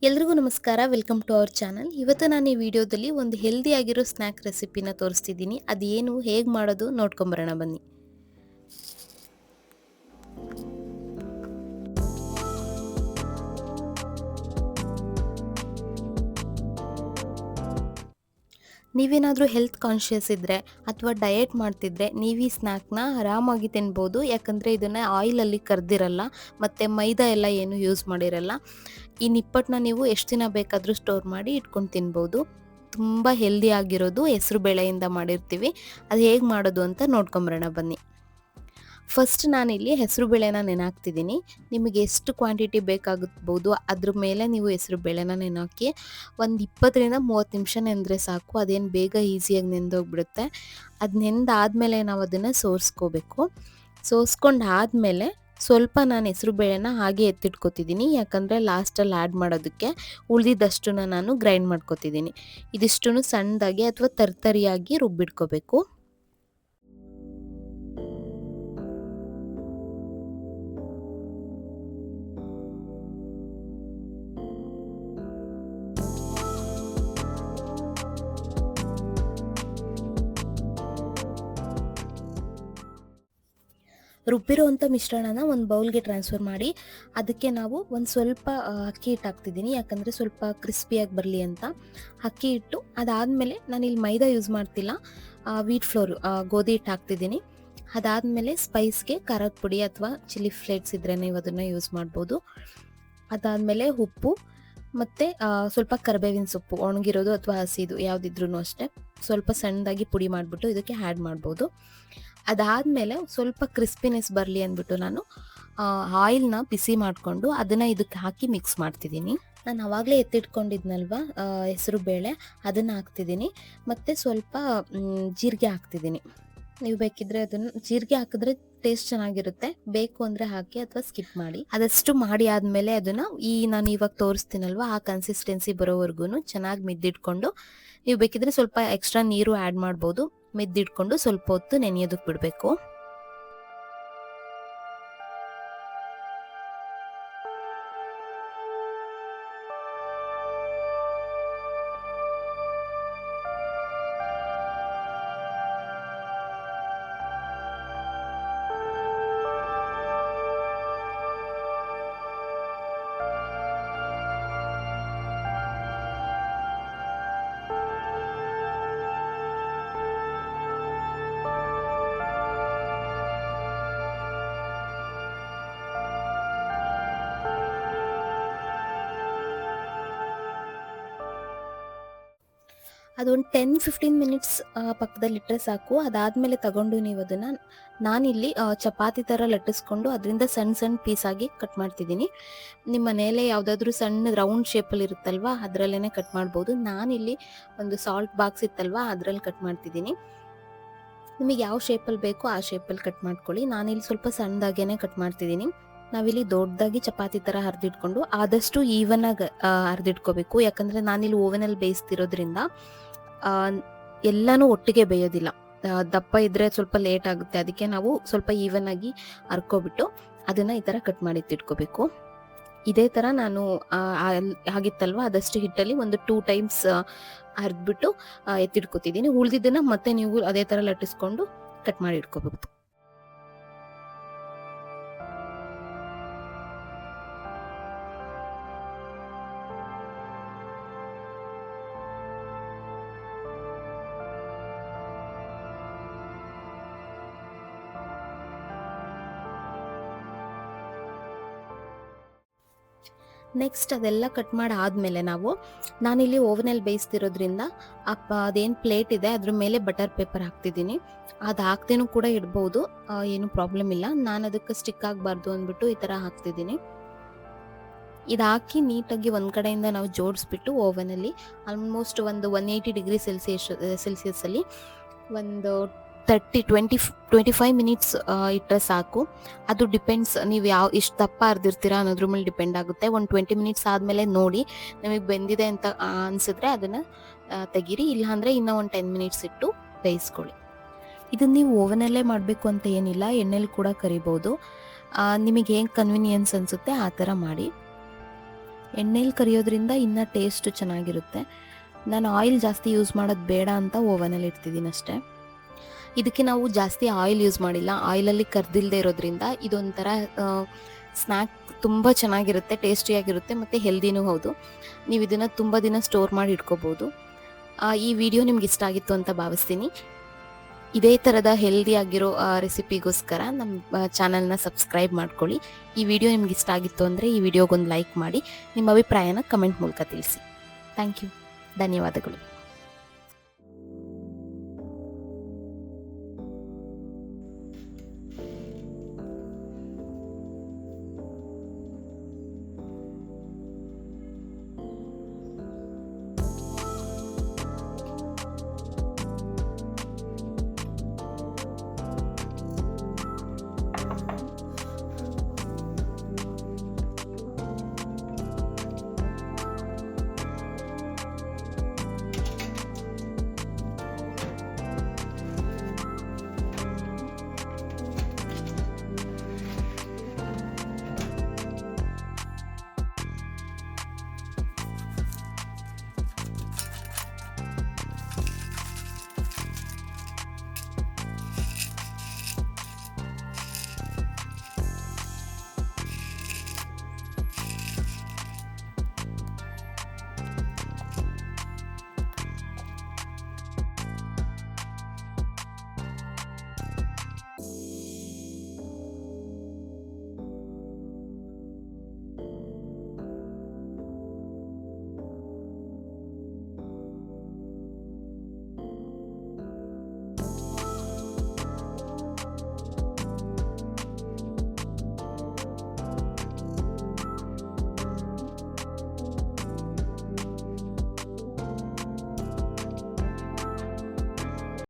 ಎಲ್ರಿಗೂ ನಮಸ್ಕಾರ. Welcome to our channel. ಇವತ್ತು ನಾನು ಈ ವಿಡಿಯೋದಲ್ಲಿ ಒಂದು ಹೆಲ್ದಿ ಆಗಿರೋ ಸ್ನ್ಯಾಕ್ ರೆಸಿಪಿನ ತೋರಿಸ್ತಿದ್ದೀನಿ. ಅದೇನು ಹೇಗೆ ಮಾಡೋದು ನೋಡ್ಕೊಂಬರೋಣ ಬನ್ನಿ. ನೀವೇನಾದರೂ ಹೆಲ್ತ್ ಕಾನ್ಷಿಯಸ್ ಇದ್ದರೆ ಅಥವಾ ಡಯಟ್ ಮಾಡ್ತಿದ್ರೆ ನೀವು ಈ ಸ್ನ್ಯಾಕ್ನ ಆರಾಮಾಗಿ ತಿನ್ಬೋದು. ಯಾಕಂದರೆ ಇದನ್ನು ಆಯಿಲಲ್ಲಿ ಕರ್ದಿರಲ್ಲ ಮತ್ತು ಮೈದಾ ಎಲ್ಲ ಏನು ಯೂಸ್ ಮಾಡಿರಲ್ಲ. ಈ ನಿಪ್ಪಟ್ಟನ್ನ ನೀವು ಎಷ್ಟು ದಿನ ಬೇಕಾದರೂ ಸ್ಟೋರ್ ಮಾಡಿ ಇಟ್ಕೊಂಡು ತಿನ್ಬೋದು. ತುಂಬ ಹೆಲ್ದಿ ಆಗಿರೋದು ಹೆಸರು ಬೇಳೆಯಿಂದ ಮಾಡಿರ್ತೀವಿ. ಅದು ಹೇಗೆ ಮಾಡೋದು ಅಂತ ನೋಡ್ಕೊಂಬರೋಣ ಬನ್ನಿ. ಫಸ್ಟ್ ನಾನಿಲ್ಲಿ ಹೆಸರು ಬೇಳೆನ ನೆನಾಕ್ತಿದ್ದೀನಿ. ನಿಮಗೆ ಎಷ್ಟು ಕ್ವಾಂಟಿಟಿ ಬೇಕಾಗಬಹುದು ಅದ್ರ ಮೇಲೆ ನೀವು ಹೆಸರು ಬೇಳೆನ ನೆನಾಕಿ ಒಂದು 20-30 ನಿಮಿಷ ನೆಂದರೆ ಸಾಕು. ಅದೇನು ಬೇಗ ಈಸಿಯಾಗಿ ನೆಂದೋಗ್ಬಿಡುತ್ತೆ. ಅದು ನೆಂದಾದಮೇಲೆ ನಾವು ಅದನ್ನು ಸೋರಿಸ್ಕೋಬೇಕು. ಸೋಸ್ಕೊಂಡು ಆದಮೇಲೆ ಸ್ವಲ್ಪ ನಾನು ಹೆಸರು ಬೇಳೆನ ಹಾಗೆ ಎತ್ತಿಟ್ಕೊತಿದ್ದೀನಿ. ಯಾಕಂದರೆ ಲಾಸ್ಟಲ್ಲಿ ಆ್ಯಡ್ ಮಾಡೋದಕ್ಕೆ ಉಳಿದಿದ್ದಷ್ಟನ್ನು ನಾನು ಗ್ರೈಂಡ್ ಮಾಡ್ಕೊತಿದ್ದೀನಿ. ಇದಿಷ್ಟನ್ನು ಸಣ್ಣದಾಗಿ ಅಥವಾ ತರ್ತರಿಯಾಗಿ ರುಬ್ಬಿಟ್ಕೋಬೇಕು. ರುಬ್ಬಿರೋವಂಥ ಮಿಶ್ರಣನ ಒಂದು ಬೌಲ್ಗೆ ಟ್ರಾನ್ಸ್ಫರ್ ಮಾಡಿ ಅದಕ್ಕೆ ನಾವು ಒಂದು ಸ್ವಲ್ಪ ಅಕ್ಕಿ ಹಿಟ್ಟು ಹಾಕ್ತಿದ್ದೀನಿ. ಯಾಕಂದರೆ ಸ್ವಲ್ಪ ಕ್ರಿಸ್ಪಿಯಾಗಿ ಬರಲಿ ಅಂತ ಅಕ್ಕಿ ಹಿಟ್ಟು. ಅದಾದಮೇಲೆ ನಾನಿಲ್ಲಿ ಮೈದಾ ಯೂಸ್ ಮಾಡ್ತಿಲ್ಲ, ವೀಟ್ ಫ್ಲೋರು ಗೋಧಿ ಹಿಟ್ಟು ಹಾಕ್ತಿದ್ದೀನಿ. ಅದಾದಮೇಲೆ ಸ್ಪೈಸ್ಗೆ ಖಾರದ ಪುಡಿ ಅಥವಾ ಚಿಲ್ಲಿ ಫ್ಲೇಕ್ಸ್ ಇದ್ರೇ ನೀವು ಅದನ್ನು ಯೂಸ್ ಮಾಡ್ಬೋದು. ಅದಾದಮೇಲೆ ಉಪ್ಪು ಮತ್ತು ಸ್ವಲ್ಪ ಕರಿಬೇವಿನ ಸೊಪ್ಪು ಒಣಗಿರೋದು ಅಥವಾ ಹಸಿದು ಯಾವುದಿದ್ರೂ ಅಷ್ಟೇ ಸ್ವಲ್ಪ ಸಣ್ಣದಾಗಿ ಪುಡಿ ಮಾಡಿಬಿಟ್ಟು ಇದಕ್ಕೆ ಆ್ಯಡ್ ಮಾಡ್ಬೋದು. ಅದಾದಮೇಲೆ ಸ್ವಲ್ಪ ಕ್ರಿಸ್ಪಿನೆಸ್ ಬರಲಿ ಅಂದ್ಬಿಟ್ಟು ನಾನು ಆಯಿಲ್ನ ಬಿಸಿ ಮಾಡಿಕೊಂಡು ಅದನ್ನು ಇದಕ್ಕೆ ಹಾಕಿ ಮಿಕ್ಸ್ ಮಾಡ್ತಿದ್ದೀನಿ. ನಾನು ಆವಾಗಲೇ ಎತ್ತಿಟ್ಕೊಂಡಿದ್ನಲ್ವ ಹೆಸರು ಬೇಳೆ ಅದನ್ನು ಹಾಕ್ತಿದ್ದೀನಿ ಮತ್ತು ಸ್ವಲ್ಪ ಜೀರಿಗೆ ಹಾಕ್ತಿದ್ದೀನಿ. ನೀವು ಬೇಕಿದ್ರೆ ಅದನ್ನು ಜೀರಿಗೆ ಹಾಕಿದ್ರೆ ಟೇಸ್ಟ್ ಚೆನ್ನಾಗಿರುತ್ತೆ. ಬೇಕು ಅಂದರೆ ಹಾಕಿ ಅಥವಾ ಸ್ಕಿಪ್ ಮಾಡಿ. ಅದಷ್ಟು ಮಾಡಿ ಆದಮೇಲೆ ಅದನ್ನು ನಾನು ಇವಾಗ ತೋರಿಸ್ತೀನಲ್ವ ಆ ಕನ್ಸಿಸ್ಟೆನ್ಸಿ ಬರೋವರೆಗೂ ಚೆನ್ನಾಗಿ ಮಿದ್ದಿಟ್ಕೊಂಡು ನೀವು ಬೇಕಿದ್ರೆ ಸ್ವಲ್ಪ ಎಕ್ಸ್ಟ್ರಾ ನೀರು ಆ್ಯಡ್ ಮಾಡ್ಬೋದು. ಮಿದ್ದಿಟ್ಕೊಂಡು ಸ್ವಲ್ಪ ಹೊತ್ತು ನೆನೆಯೋದಕ್ಕೆ ಬಿಡಬೇಕು. ಅದೊಂದು 10-15 ಮಿನಿಟ್ಸ್ ಪಕ್ಕದಲ್ಲಿಟ್ಟರೆ ಸಾಕು. ಅದಾದಮೇಲೆ ತಗೊಂಡು ನೀವು ಅದನ್ನು ನಾನಿಲ್ಲಿ ಚಪಾತಿ ಥರ ಲಟ್ಟಿಸ್ಕೊಂಡು ಅದರಿಂದ ಸಣ್ಣ ಸಣ್ಣ ಪೀಸಾಗಿ ಕಟ್ ಮಾಡ್ತಿದ್ದೀನಿ. ನಿಮ್ಮ ಮನೆಯಲ್ಲೇ ಯಾವುದಾದ್ರೂ ಸಣ್ಣ ರೌಂಡ್ ಶೇಪಲ್ಲಿ ಇರುತ್ತಲ್ವ ಅದರಲ್ಲೇ ಕಟ್ ಮಾಡ್ಬೋದು. ನಾನಿಲ್ಲಿ ಒಂದು ಸಾಲ್ಟ್ ಬಾಕ್ಸ್ ಇತ್ತಲ್ವ ಅದರಲ್ಲಿ ಕಟ್ ಮಾಡ್ತಿದ್ದೀನಿ. ನಿಮಗೆ ಯಾವ ಶೇಪಲ್ಲಿ ಬೇಕೋ ಆ ಶೇಪಲ್ಲಿ ಕಟ್ ಮಾಡ್ಕೊಳ್ಳಿ. ನಾನಿಲ್ಲಿ ಸ್ವಲ್ಪ ಸಣ್ಣದಾಗೇ ಕಟ್ ಮಾಡ್ತಿದ್ದೀನಿ. ನಾವಿಲ್ಲಿ ದೊಡ್ಡದಾಗಿ ಚಪಾತಿ ಥರ ಹರಿದಿಟ್ಕೊಂಡು ಆದಷ್ಟು ಈವನಾಗಿ ಹರಿದಿಟ್ಕೋಬೇಕು. ಯಾಕಂದರೆ ನಾನಿಲ್ಲಿ ಓವನಲ್ಲಿ ಬೇಯಿಸ್ತಿರೋದ್ರಿಂದ ಎಲ್ಲನೂ ಒಟ್ಟಿಗೆ ಬೇಯೋದಿಲ್ಲ. ದಪ್ಪ ಇದ್ದರೆ ಸ್ವಲ್ಪ ಲೇಟ್ ಆಗುತ್ತೆ. ಅದಕ್ಕೆ ನಾವು ಸ್ವಲ್ಪ ಈವನಾಗಿ ಹರ್ಕೊಬಿಟ್ಟು ಅದನ್ನು ಈ ಥರ ಕಟ್ ಮಾಡಿ ಇಟ್ಕೋಬೇಕು. ಇದೇ ಥರ ನಾನು ಆಗಿತ್ತಲ್ವ ಅದಷ್ಟು ಹಿಟ್ಟಲ್ಲಿ ಒಂದು 2 ಟೈಮ್ಸ್ ಹರಿದ್ಬಿಟ್ಟು ಎತ್ತಿಟ್ಕೊತಿದ್ದೀನಿ. ಉಳಿದಿದ್ದನ್ನು ಮತ್ತೆ ನೀವು ಅದೇ ಥರ ಲಟ್ಟಿಸ್ಕೊಂಡು ಕಟ್ ಮಾಡಿ ಇಟ್ಕೋಬೇಕು. ನೆಕ್ಸ್ಟ್ ಅದೆಲ್ಲ ಕಟ್ ಮಾಡಿ ಆದಮೇಲೆ ನಾನಿಲ್ಲಿ ಓವನಲ್ಲಿ ಬೇಯಿಸ್ತಿರೋದ್ರಿಂದ ಅದೇನು ಪ್ಲೇಟ್ ಇದೆ ಅದ್ರ ಮೇಲೆ ಬಟರ್ ಪೇಪರ್ ಹಾಕ್ತಿದ್ದೀನಿ. ಅದು ಹಾಕ್ದೇನೂ ಕೂಡ ಇಡ್ಬೋದು, ಏನು ಪ್ರಾಬ್ಲಮ್ ಇಲ್ಲ. ನಾನು ಅದಕ್ಕೆ ಸ್ಟಿಕ್ ಆಗಬಾರ್ದು ಅಂದ್ಬಿಟ್ಟು ಈ ಥರ ಹಾಕ್ತಿದ್ದೀನಿ. ಇದು ಹಾಕಿ ನೀಟಾಗಿ ಒಂದು ಕಡೆಯಿಂದ ನಾವು ಜೋಡಿಸ್ಬಿಟ್ಟು ಓವನಲ್ಲಿ ಆಲ್ಮೋಸ್ಟ್ ಒಂದು 180 ಡಿಗ್ರಿ ಸೆಲ್ಸಿಯಸ್ಸಲ್ಲಿ ಒಂದು 25 ಮಿನಿಟ್ಸ್ ಇಟ್ಟರೆ ಸಾಕು. ಅದು ಡಿಪೆಂಡ್ಸ್ ನೀವು ಎಷ್ಟು ದಪ್ಪ ಹರಿದಿರ್ತೀರಾ ಅನ್ನೋದ್ರ ಮೇಲೆ ಡಿಪೆಂಡ್ ಆಗುತ್ತೆ. ಒಂದು 20 ಮಿನಿಟ್ಸ್ ಆದಮೇಲೆ ನೋಡಿ ನಿಮಗೆ ಬೆಂದಿದೆ ಅಂತ ಅನಿಸಿದ್ರೆ ಅದನ್ನು ತೆಗೀರಿ. ಇಲ್ಲಾಂದರೆ ಇನ್ನೂ ಒಂದು 10 ಮಿನಿಟ್ಸ್ ಇಟ್ಟು ಬೇಯಿಸ್ಕೊಳ್ಳಿ. ಇದನ್ನು ನೀವು ಓವನಲ್ಲೇ ಮಾಡಬೇಕು ಅಂತ ಏನಿಲ್ಲ, ಎಣ್ಣೆಲಿ ಕೂಡ ಕರಿಬೋದು. ನಿಮಗೆ ಏನು ಕನ್ವಿನಿಯನ್ಸ್ ಅನಿಸುತ್ತೆ ಆ ಥರ ಮಾಡಿ. ಎಣ್ಣೆಲಿ ಕರಿಯೋದ್ರಿಂದ ಇನ್ನೂ ಟೇಸ್ಟ್ ಚೆನ್ನಾಗಿರುತ್ತೆ. ನಾನು ಆಯಿಲ್ ಜಾಸ್ತಿ ಯೂಸ್ ಮಾಡೋದು ಬೇಡ ಅಂತ ಓವನಲ್ಲಿ ಇಡ್ತಿದ್ದೀನಿ ಅಷ್ಟೇ. ಇದಕ್ಕೆ ನಾವು ಜಾಸ್ತಿ ಆಯಿಲ್ ಯೂಸ್ ಮಾಡಿಲ್ಲ, ಆಯಿಲಲ್ಲಿ ಕರ್ದಿಲ್ಲದೆ ಇರೋದ್ರಿಂದ ಇದೊಂಥರ ಸ್ನ್ಯಾಕ್ ತುಂಬ ಚೆನ್ನಾಗಿರುತ್ತೆ, ಟೇಸ್ಟಿಯಾಗಿರುತ್ತೆ ಮತ್ತು ಹೆಲ್ದಿನೂ ಹೌದು. ನೀವು ಇದನ್ನು ತುಂಬ ದಿನ ಸ್ಟೋರ್ ಮಾಡಿ ಇಟ್ಕೋಬೋದು. ಈ ವಿಡಿಯೋ ನಿಮ್ಗೆ ಇಷ್ಟ ಆಗಿತ್ತು ಅಂತ ಭಾವಿಸ್ತೀನಿ. ಇದೇ ಥರದ ಹೆಲ್ದಿಯಾಗಿರೋ ರೆಸಿಪಿಗೋಸ್ಕರ ನಮ್ಮ ಚಾನಲ್ನ ಸಬ್ಸ್ಕ್ರೈಬ್ ಮಾಡ್ಕೊಳ್ಳಿ. ಈ ವಿಡಿಯೋ ನಿಮ್ಗೆ ಇಷ್ಟ ಆಗಿತ್ತು ಅಂದರೆ ಈ ವಿಡಿಯೋಗೊಂದು ಲೈಕ್ ಮಾಡಿ, ನಿಮ್ಮ ಅಭಿಪ್ರಾಯನ ಕಮೆಂಟ್ ಮೂಲಕ ತಿಳಿಸಿ. Thank you. ಧನ್ಯವಾದಗಳು.